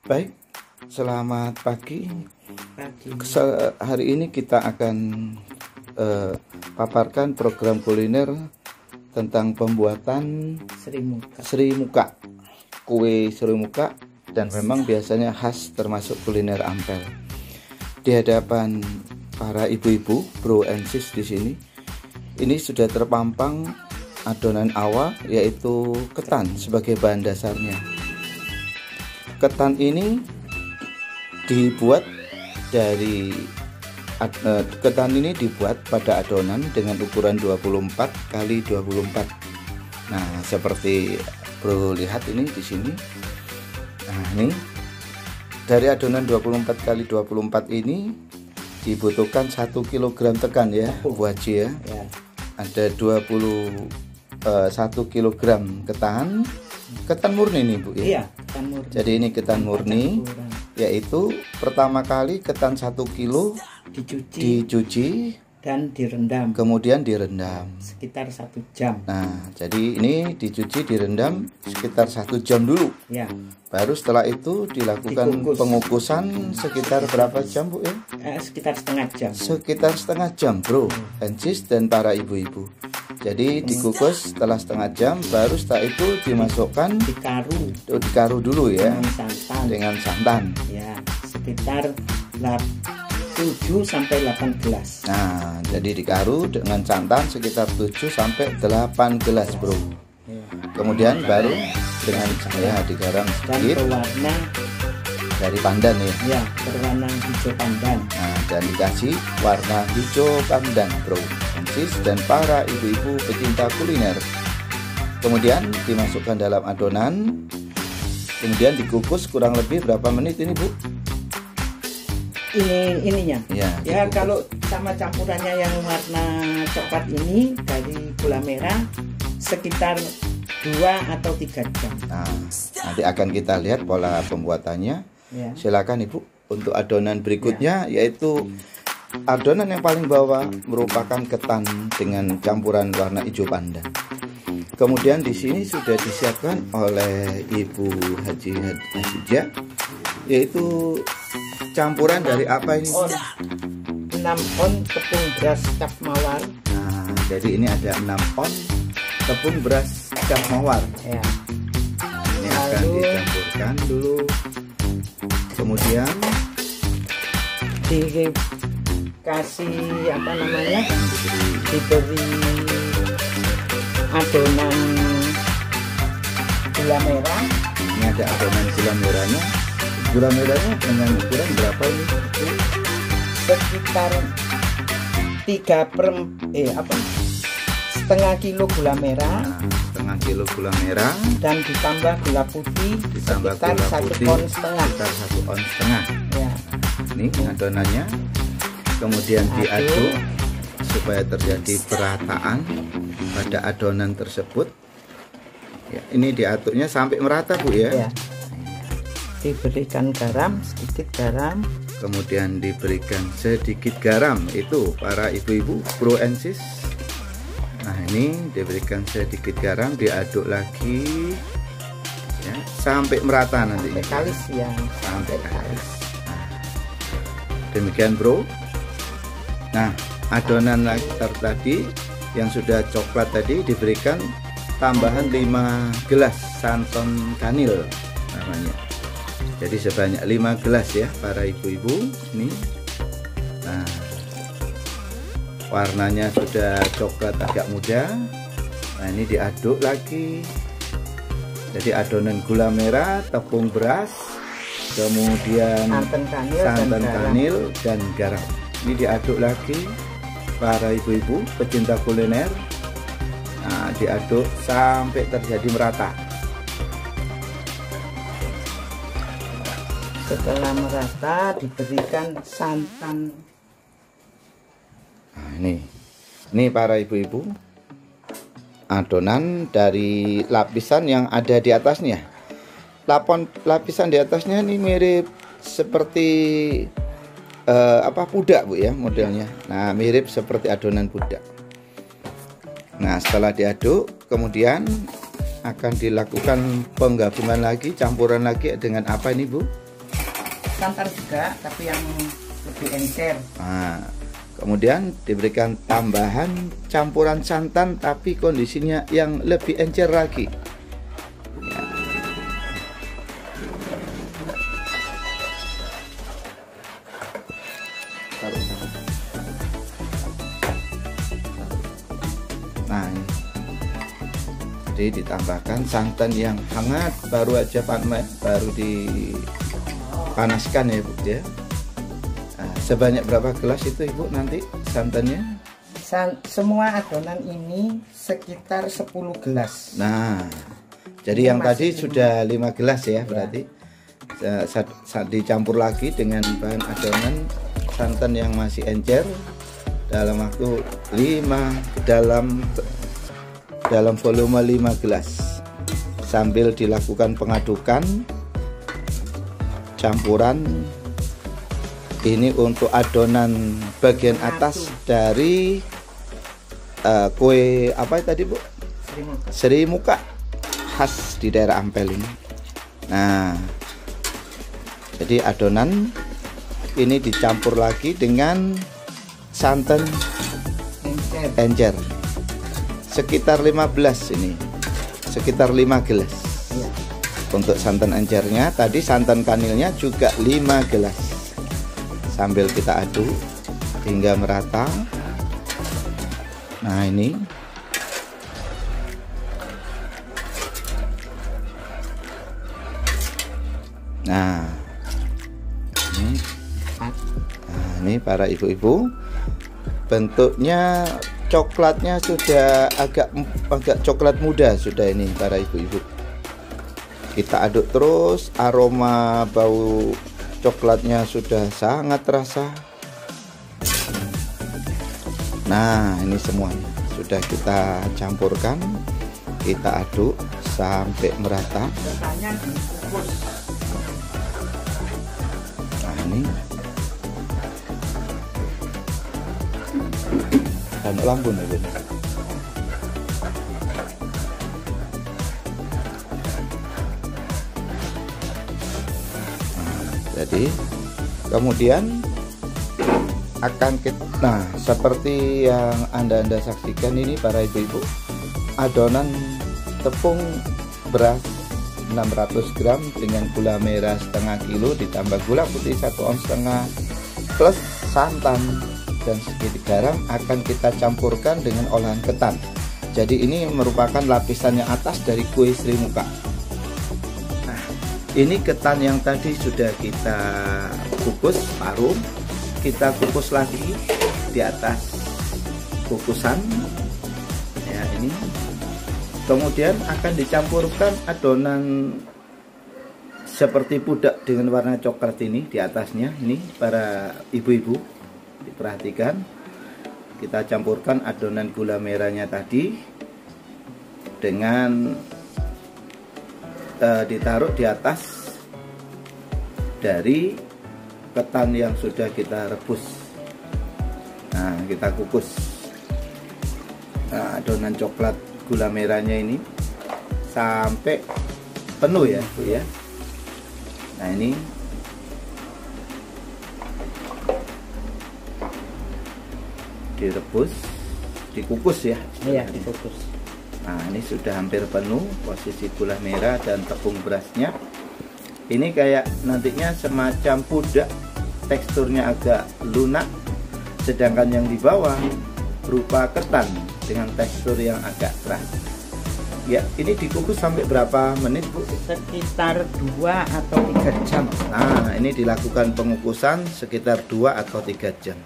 Baik, selamat pagi. Pagi. Hari ini kita akan paparkan program kuliner tentang pembuatan Sri Muka. kue Sri Muka, dan memang biasanya khas termasuk kuliner Ampel. Di hadapan para ibu-ibu, bro and sis di sini, ini sudah terpampang adonan awal, yaitu ketan sebagai bahan dasarnya. Ketan ini dibuat pada adonan dengan ukuran 24 x 24. Nah, seperti bro lihat ini di sini. Nah, ini dari adonan 24 x 24 ini dibutuhkan 1 kg tekan ya, Bu Haji ya. Ada 21 kg ketan murni nih Bu ya. Iya, ketan murni. Jadi ini ketan murni, yaitu pertama kali ketan 1 kilo dicuci dan direndam, kemudian direndam sekitar 1 jam. Nah, jadi ini dicuci direndam sekitar 1 jam dulu Ya. Baru setelah itu dilakukan pengukusan sekitar berapa jam Bu ya? Sekitar setengah jam. Sekitar setengah jam bro and sis dan para ibu-ibu. Jadi dikukus setelah setengah jam, baru setelah itu dimasukkan dikaru dulu ya dengan santan. Ya, sekitar 7 sampai 8 gelas. Nah, jadi dikaru dengan santan sekitar 7 sampai 8 gelas bro. Ya. Kemudian baru dengan digaram dan sedikit berwarna dari pandan ya. Ya, berwarna hijau pandan. Nah, dan dikasih warna hijau pandan bro, sis dan para ibu-ibu pecinta kuliner. Kemudian dimasukkan dalam adonan, kemudian dikukus kurang lebih berapa menit ini Bu? Ininya ya, dikukus. kalau sama campurannya yang warna coklat ini dari gula merah sekitar 2 atau 3 jam. Nah, nanti akan kita lihat pola pembuatannya ya. Silakan Ibu untuk adonan berikutnya ya. Yaitu adonan yang paling bawah merupakan ketan dengan campuran warna hijau pandan. Kemudian di sini sudah disiapkan oleh Ibu Haji Hasijah, yaitu campuran dari apa ini? 6 on tepung beras cap mawar. Nah, jadi ini ada 6 on tepung beras cap mawar. Ya. Nah, ini akan dicampurkan dulu. Kemudian dikasih diberi adonan gula merah. Ini ada adonan gula merahnya. Gula merahnya dengan ukuran berapa ini? Sekitar 1/2 kilo gula merah. Nah, setengah kilo gula merah dan ditambah gula putih sekitar 1,5 on. Sekitar 1,5 on. Ya. Ini adonannya. Kemudian diaduk supaya terjadi perataan pada adonan tersebut. Ya, ini diaduknya sampai merata Bu ya. Ya. Diberikan garam, sedikit garam. Kemudian diberikan sedikit garam, itu para ibu-ibu bro and sis. Nah, ini diberikan sedikit garam, diaduk lagi ya, sampai merata nanti. Kalis ya. Sampai kalis. Nah, demikian bro. Nah, adonan tadi yang sudah coklat tadi diberikan tambahan 5 gelas santan kanil namanya. Jadi sebanyak 5 gelas ya para ibu-ibu ini. Nah, warnanya sudah coklat agak muda. Nah, ini diaduk lagi. Jadi adonan gula merah, tepung beras, kemudian santan kanil dan garam. Ini diaduk lagi para ibu-ibu pecinta kuliner. Nah, diaduk sampai terjadi merata. Setelah merata diberikan santan. Nah, ini para ibu-ibu adonan dari lapisan yang ada di atasnya. Lapisan di atasnya ini mirip seperti pudak Bu ya modelnya. Nah, mirip seperti adonan pudak. Nah, setelah diaduk kemudian akan dilakukan penggabungan lagi, campuran lagi dengan apa ini Bu? santan juga, tapi yang lebih encer. Nah, kemudian diberikan tambahan campuran santan, tapi kondisinya yang lebih encer lagi. Nah, jadi ditambahkan santan yang hangat, baru aja baru dipanaskan ya Bu ya. Nah, sebanyak berapa gelas itu Ibu nanti santannya? Semua adonan ini sekitar 10 gelas. Nah, jadi Ini yang tadi 5. sudah 5 gelas ya, berarti saat dicampur lagi dengan bahan adonan santan yang masih encer dalam waktu dalam volume 5 gelas, sambil dilakukan pengadukan campuran. Ini untuk adonan bagian atas dari kue apa tadi Bu? Sri Muka khas di daerah Ampel ini. Nah, jadi adonan ini dicampur lagi dengan santan encer sekitar 15 ini, sekitar 5 gelas ya. Untuk santan encernya tadi, santan kanilnya juga 5 gelas, sambil kita aduk hingga merata. Nah, ini ini para ibu-ibu, bentuknya coklatnya sudah agak coklat muda sudah ini para ibu-ibu. Kita aduk terus, aroma bau coklatnya sudah sangat terasa. Nah, ini semuanya sudah kita campurkan, kita aduk sampai merata. Nah, ini dan lampu nih ini. Jadi kemudian akan kita, seperti yang anda saksikan ini para ibu-ibu, adonan tepung beras 600 gram dengan gula merah setengah kilo ditambah gula putih 1,5 oz plus santan dan sedikit garam akan kita campurkan dengan olahan ketan. Jadi ini merupakan lapisan yang atas dari kue Sri Muka. Nah, ini ketan yang tadi sudah kita kukus paruh, kita kukus lagi di atas kukusan ya ini. Kemudian akan dicampurkan adonan seperti pudak dengan warna coklat ini di atasnya. Ini para ibu-ibu diperhatikan, kita campurkan adonan gula merahnya tadi dengan ditaruh di atas dari ketan yang sudah kita rebus. Nah, kita kukus adonan coklat gula merahnya ini sampai penuh ya Bu ya. Nah, ini direbus, dikukus ya. Iya, dikukus. Nah, ini sudah hampir penuh posisi gula merah dan tepung berasnya. Ini kayak nantinya semacam pudak, teksturnya agak lunak, sedangkan yang di bawah berupa ketan dengan tekstur yang agak keras. Ya, ini dikukus sampai berapa menit Bu? Sekitar 2 atau 3 jam. Nah, ini dilakukan pengukusan sekitar 2 atau 3 jam.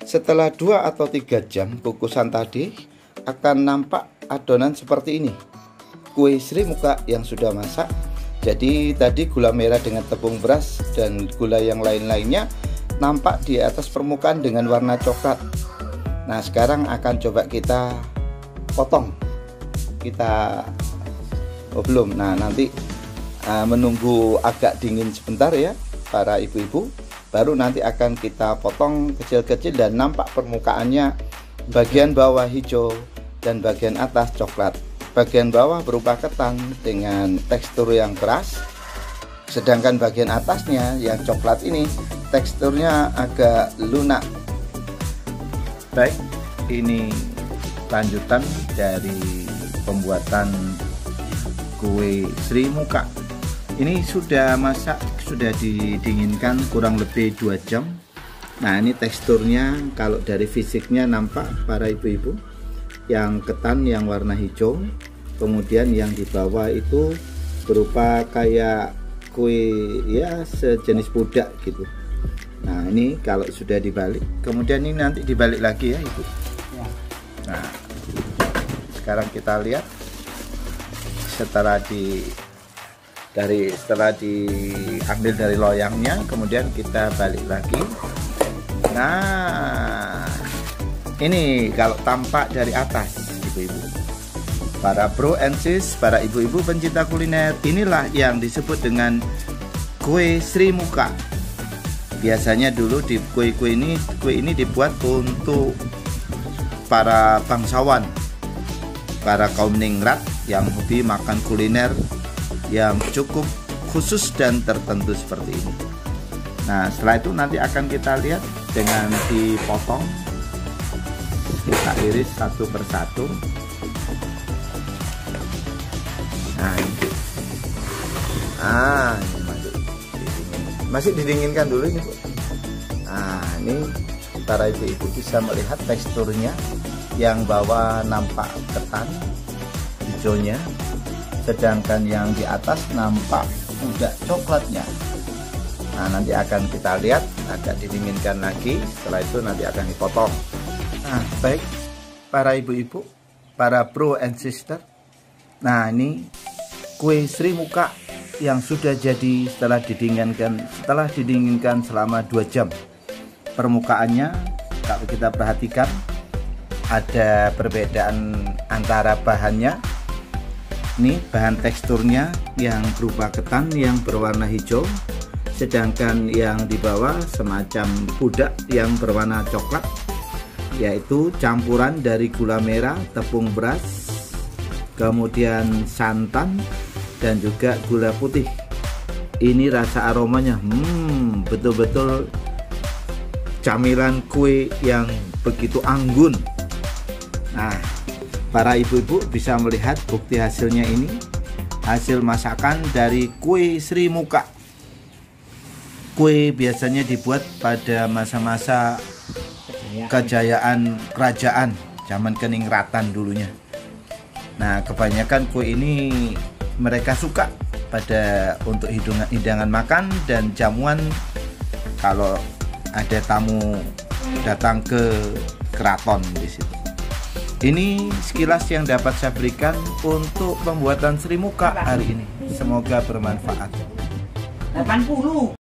Setelah 2 atau 3 jam kukusan tadi, akan nampak adonan seperti ini, kue Sri Muka yang sudah masak. Jadi tadi gula merah dengan tepung beras dan gula yang lain-lainnya nampak di atas permukaan dengan warna coklat. Nah, sekarang akan coba kita potong. Belum. Nah, nanti menunggu agak dingin sebentar ya para ibu-ibu, baru nanti akan kita potong kecil-kecil dan nampak permukaannya bagian bawah hijau dan bagian atas coklat. Bagian bawah berupa ketan dengan tekstur yang keras, sedangkan bagian atasnya yang coklat ini teksturnya agak lunak. Baik, ini lanjutan dari pembuatan kue Sri Muka. Ini sudah masak, sudah didinginkan kurang lebih 2 jam. Nah, ini teksturnya kalau dari fisiknya nampak para ibu-ibu, yang ketan yang warna hijau, kemudian yang di bawah itu berupa kayak kue ya sejenis pudak gitu. Nah, ini kalau sudah dibalik, kemudian ini nanti dibalik lagi ya ibu. Nah, sekarang kita lihat setelah diambil dari loyangnya, kemudian kita balik lagi. Nah, ini kalau tampak dari atas ibu-ibu, para bro and sis, para ibu-ibu pencinta kuliner, inilah yang disebut dengan kue Sri Muka. Biasanya dulu di kue ini dibuat untuk para bangsawan, para kaum ningrat yang hobi makan kuliner yang cukup khusus dan tertentu seperti ini. Nah, setelah itu nanti akan kita lihat dengan dipotong, kita iris satu persatu. Nah, ini masih didinginkan dulu ini, Bu. Nah, ini para ibu-ibu bisa melihat teksturnya, yang bawah nampak ketan hijaunya, sedangkan yang di atas nampak pudak coklatnya. Nah, nanti akan kita lihat, agak didinginkan lagi, setelah itu nanti akan dipotong. Nah, baik para ibu-ibu, para bro and sister, nah ini kue Sri Muka yang sudah jadi setelah didinginkan selama 2 jam. Permukaannya kalau kita perhatikan ada perbedaan antara bahannya. Ini bahan teksturnya yang berupa ketan yang berwarna hijau, sedangkan yang di bawah semacam pudak yang berwarna coklat, yaitu campuran dari gula merah, tepung beras, kemudian santan, dan juga gula putih. Ini rasa aromanya betul-betul camilan kue yang begitu anggun. Nah, para ibu-ibu bisa melihat bukti hasilnya ini, hasil masakan dari kue Sri Muka. Kue biasanya dibuat pada masa-masa kejayaan kerajaan zaman keningratan dulunya. Nah, kebanyakan kue ini mereka suka untuk hidangan makan dan jamuan kalau ada tamu datang ke keraton di situ. Ini sekilas yang dapat saya berikan untuk pembuatan Sri Muka hari ini. Semoga bermanfaat. 80.